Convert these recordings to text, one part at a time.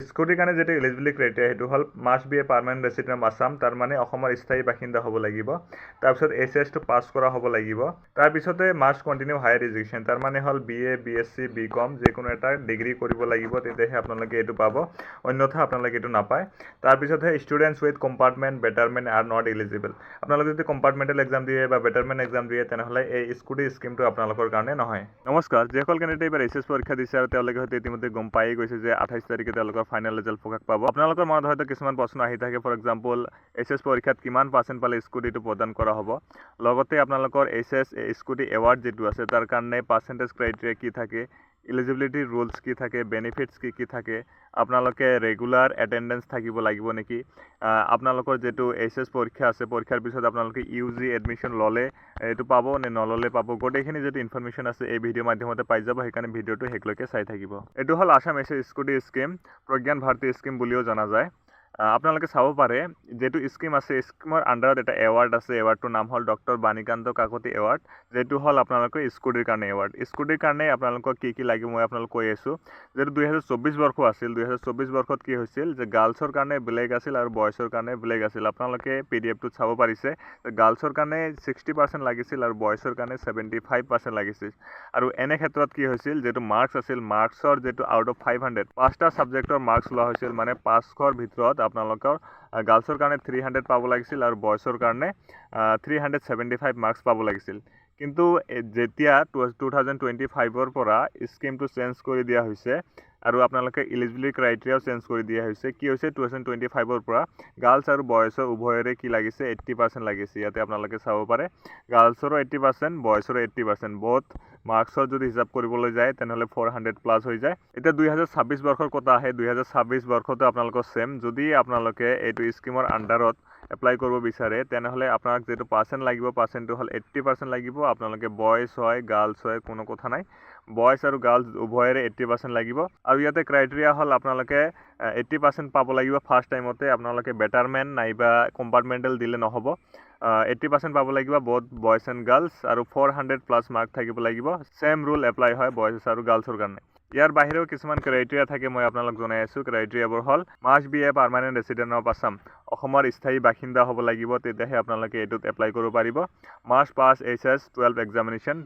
স্কুটিৰ কাৰণে যেটো eligibility criteria হেতু হল must be a permanent resident of Assam তাৰ মানে অসমৰ স্থায়ী বাসিন্দা হ'ব লাগিব তাৰ পিছত এইচএছ টো পাস কৰা হ'ব লাগিব তাৰ পিছতে মাষ্ট কন্টিনিউ হায়াৰ এডুকেশ্যন তাৰ মানে হল বিএ বিএসসি বিকম যিকোনো এটা ডিগ্ৰী কৰিব লাগিব তেতিয়াহে আপোনালোকে এটো পাব অন্যথা আপোনালোকে এটো নাপায় তাৰ পিছতহে students with compartment betterment are not eligible আপোনালোকে যদি কম্পাৰ্টমেন্টেল এক্সাম দিয়ে বা বেটাৰমেন্ট এক্সাম দিয়ে তেনেহলে এই স্কুটি স্কিমটো আপোনালোকৰ কাৰণে নহয় নমস্কাৰ যেসকল কেণ্ডিডেটে এবাৰ এইচএছ পৰীক্ষা দিছে আৰু তেওঁলোকে হয়তো ইতিমধ্যে গম পাই গৈছে যে 28 তাৰিখে তেওঁলোকৰ ফাইনেল ৰিজাল্ট প্ৰকাশ পাব আপোনালোকৰ মনত হয়তো কিছুমান প্ৰশ্ন আহি থাকে ফৰ এক্সাম্পল এইচএছ পৰীক্ষাত কিমান পাৰ্চেন্ট পালে স্কুটিটো প্ৰদান কৰা হ'ব লগতে আপোনালোকৰ এইচএছ স্কুটি এৱাৰ্ড যেটো আছে তাৰ কাৰণে পাৰ্চেন্টেজ ক্ৰাইটেৰিয়া কি থাকে এলিজিবিলিটি ৰুলছ কি থাকে বেনিফিটস কি থাকে আপোনালোকে ৰেগুলাৰ এটেন্ডেন্স থাকিব লাগিব নেকি আপোনালোকৰ যেটো এইচএছ পৰীক্ষা আছে পৰীক্ষাৰ পিছত আপোনালোকে ইউজি এডমিশন ললে এটো পাব নে নললে পাব গোটেইখিনি যেটো ইনফৰমেশন আছে এই ভিডিঅ মাধ্যমতে পাই যাব সেইকাৰণে ভিডিঅটো হেকলৈকে চাই থাকিব এটো হল Assam HS scooty scheme Pragyan Bharati scheme বুলিও জনা যায় আপোনালোকে চাব পাৰে যেটো স্কিম আছে স্কিমৰ আন্ডাৰত এটা এৱাৰ্ড আছে এৱাৰ্ডটোৰ নাম হল ডক্টৰ বাণীকান্ত কাকতি এৱাৰ্ড যেটো হল আপোনালোকৰ স্কুটিৰ কাৰণে এৱাৰ্ড স্কুটিৰ কাৰণে আপোনালোকক কি লাগিব মই আপোনালোকক কৈ আছো যেটো 2024 বৰ্ষ আছিল 2024 বৰ্ষত কি হৈছিল যে গাৰ্লছৰ কাৰণে ব্লেক আছিল আৰু বয়ছৰ কাৰণে ব্লেক আছিল আপোনালোকে পিডিএফটো চাব পাৰিছে গাৰ্লছৰ কাৰণে 60% লাগিছিল আৰু বয়ছৰ কাৰণে 75% লাগিছিল আৰু এনে ক্ষেত্ৰত কি হৈছিল যেটো মাৰ্কস আছিল মাৰ্কসৰ যেটো আউট অফ 500 পাঁচটা সাবজেক্টৰ মাৰ্কস লোৱা হৈছিল মানে 500ৰ ভিতৰত আপোনালোকৰ গাৰ্লছৰ কাৰণে 300 পাব লাগিছিল আৰু বয়ছৰ কাৰণে 375 মাৰ্কস পাব লাগিছিল কিন্তু যেতিয়া 2025 পৰা স্কিমটো চেঞ্জ কৰি দিয়া হৈছে আৰু আপোনালোকে এলিজিবিলিটি ক্ৰাইটেৰিয়া চেঞ্জ কৰি দিয়া হৈছে কি হৈছে 2025 পৰা গাৰ্লছ আৰু বয়ছৰ উভয়ৰে কি লাগিছে 80% লাগিছে ইয়াতে আপোনালোকে চাব পাৰে গাৰ্লছৰ 80% বয়ছৰ 80% বহুত মাৰ্কসৰ যদি হিসাব কৰিবলৈ যায় তেনেহলে 400 প্লাস হৈ যায় এটা 2026 বৰ্ষৰ কথা আহে 2026 বৰ্ষতে আপোনালোকৰ সেম যদি আপোনালোকে এইটো স্কিমৰ আন্ডাৰত এপ্লাই কৰিব বিচাৰে তেনেহলে আপোনাক যেটো পাৰ্সেন্ট লাগিব পাৰ্সেন্টটো হল 80% লাগিব আপোনালোকে বয়স হয় গাৰ্লছ হয় কোনো কথা নাই বয়স আৰু গাৰ্লছ উভয়ৰে 80% লাগিব আৰু ইয়াতে ক্ৰাইটেৰিয়া হল আপোনালোকে 80% পাব লাগিব ফাৰ্স্ট টাইমতে আপোনালোকে বেটাৰমেন্ট নাইবা কম্পাৰ্টমেন্টেল দিলে নহব 80% পাব লাগিব both boys and girls আৰু 400 প্লাস মাৰ্ক থাকিব লাগিব সেম ৰুল এপ্লাই হয় বয়স আৰু গাৰ্লছৰ কাৰণে ইয়াৰ বাহিৰেও কিছুমান ক্ৰাইটেৰিয়া থাকে মই আপোনালোক জনাই আছো ক্ৰাইটেৰিয়াবোৰ হল must be a permanent resident of Assam অসমৰ স্থায়ী বাসিন্দা হ'ব লাগিব তেতিয়াহে আপোনালোকে এটোত এপ্লাই কৰিব পাৰিব must pass HS 12 examination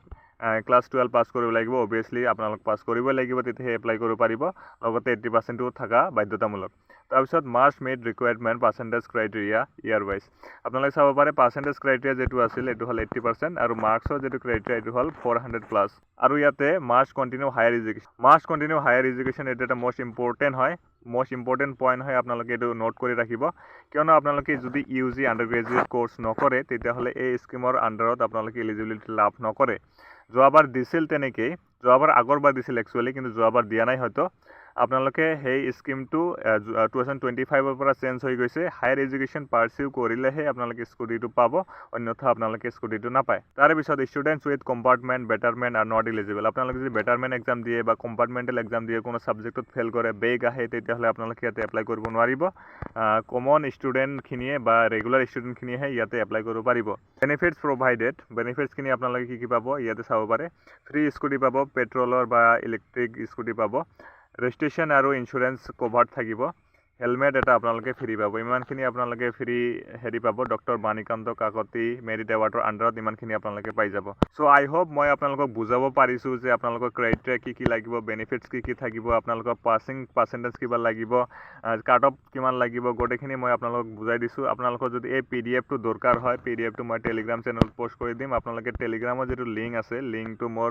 class 12 pass কৰিব লাগিব অবিয়াসলি আপোনালোক পাস কৰিব লাগিব তেতিয়াহে এপ্লাই কৰিব পাৰিব লগতে 80% টো থাকা বাধ্যতামূলক তাৰপিছত মাষ্ট মেড ৰিকোয়াৰমেন্ট পাৰ্চেন্টেজ ক্ৰাইটেৰিয়া ইয়াৰ ওয়াইজ আপোনালোকে চাব পাৰে পাৰ্চেন্টেজ ক্ৰাইটেৰিয়া যেটো আছিল এটো হল 80% আৰু মাৰ্কসৰ যেটো ক্ৰাইটেৰিয়া এটো হল 400 প্লাস আৰু ইয়াতে মাষ্ট কন্টিনিউ হায়াৰ এডুকেশ্যন এটা মোস্ট ইম্পৰ্টেন্ট হয় মোস্ট ইম্পৰ্টেন্ট পইণ্ট হয় আপোনালোকে এটো নোট কৰি ৰাখিব কিয়নো আপোনালোকে যদি ইউজি আন্ডাৰগ্ৰেজুৱেট কোৰ্স নকৰে তেতিয়াহলে এই স্কিমৰ আন্ডাৰত আপোনালোকে এলিজিবিলিটি লাভ নকৰে যোৱাবাৰ দিছিল তেনেকৈ যোৱাবাৰ আগৰবাৰ দিছিল একচুয়ালি কিন্তু যোৱাবাৰ দিয়া নাই হয়তো আপোনালোকে সেই স্কিমটো 2025 পৰা চেঞ্জ হৈ গৈছে হায়াৰ এডুকেশ্যন পাৰসিউ কৰিলেহে আপোনালোকে স্কুটিটো পাব অন্যথা আপোনালোকে স্কুটিটো নাপায় তাৰ পিছত students with compartment betterment are not eligible আপোনালোকে যদি বেটাৰমেন্ট এক্সাম দিয়ে বা কম্পাৰ্টমেন্টেল এক্সাম দিয়ে কোনো সাবজেক্টত ফেল কৰে বেগ আহে তেতিয়াহলে আপোনালোকে ইয়াতে এপ্লাই কৰিব নোৱাৰিব কমন ষ্টুডেন্ট খিনিয়ে বা ৰেগুলাৰ ষ্টুডেন্ট খিনিয়ে ইয়াতে এপ্লাই কৰিব পাৰিব বেনিফিটস প্ৰভাইডেড বেনিফিটস খিনি আপোনালোকে কি পাব ইয়াতে চাব পাৰে ফ্ৰী স্কুটি পাব পেট্ৰলৰ বা ইলেক্ট্ৰিক স্কুটি পাব ৰেজিষ্ট্ৰেচন আৰু ইন্স্যুৰেন্স কভাৰ থাকিব হেলমেট এটা আপোনালোকে ফ্ৰী পাব ইমানখিনি আপোনালোকে ফ্ৰী হেৰি পাব ডক্টৰ বাণীকান্ত কাকতি মেৰিট এৱাৰ্ডৰ আন্ডাৰত ইমানখিনি আপোনালোকে পাই যাব সো আই হোপ মই আপোনালোকক বুজাব পাৰিছো যে আপোনালোকৰ ক্ৰাইটেৰিয়া কি লাগিব বেনিফিটস কি থাকিব আপোনালোকৰ পাছিং পাৰ্চেন্টেজ কিবা লাগিব কাট অফ কিমান লাগিব গোটেইখিনি মই আপোনালোকক বুজাই দিছো আপোনালোকৰ যদি এই পিডিএফটো দৰকাৰ হয় পিডিএফটো মই টেলিগ্ৰাম চেনেলত পোষ্ট কৰি দিম আপোনালোকে টেলিগ্ৰামৰ যেটো লিংক আছে লিংকটো মোৰ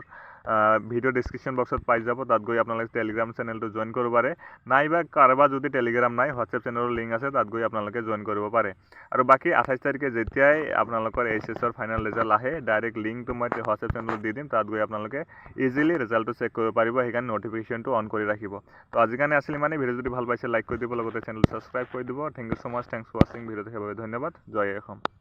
ভিডিও ডেসক্ৰিপশন বক্সত পাই যাব তাত গৈ আপোনালোকে টেলিগ্ৰাম চেনেলটো জয়েন কৰিব পাৰে নাইবা কাৰবা যদি টেলিগ্ৰাম নাই হোৱাটসঅ্যাপ চেনেলৰ লিংক আছে তাত গৈ আপোনালোকে জয়েন কৰিব পাৰে আৰু বাকি 28 তাৰিখে যেতিয়াই আপোনালোকৰ এইচএছৰ ফাইনেল ৰিজাল্ট আহে ডাইৰেক্ট লিংকটো মই হোৱাটসঅ্যাপ চেনেলত দি দিম তাত গৈ আপোনালোকে ইজিলি ৰিজাল্টটো চেক কৰিব পাৰিব সেইকাৰণে নটিফিকেশনটো অন কৰি ৰাখিব তো আজি কাৰণে আছিল মানে ভিডিও যদি ভাল পাইছে লাইক কৰি দিব লগতে চেনেল সাবস্ক্ৰাইব কৰি দিব thank you so much thanks for watching video দেখাৰ বাবে ধন্যবাদ জয় অসম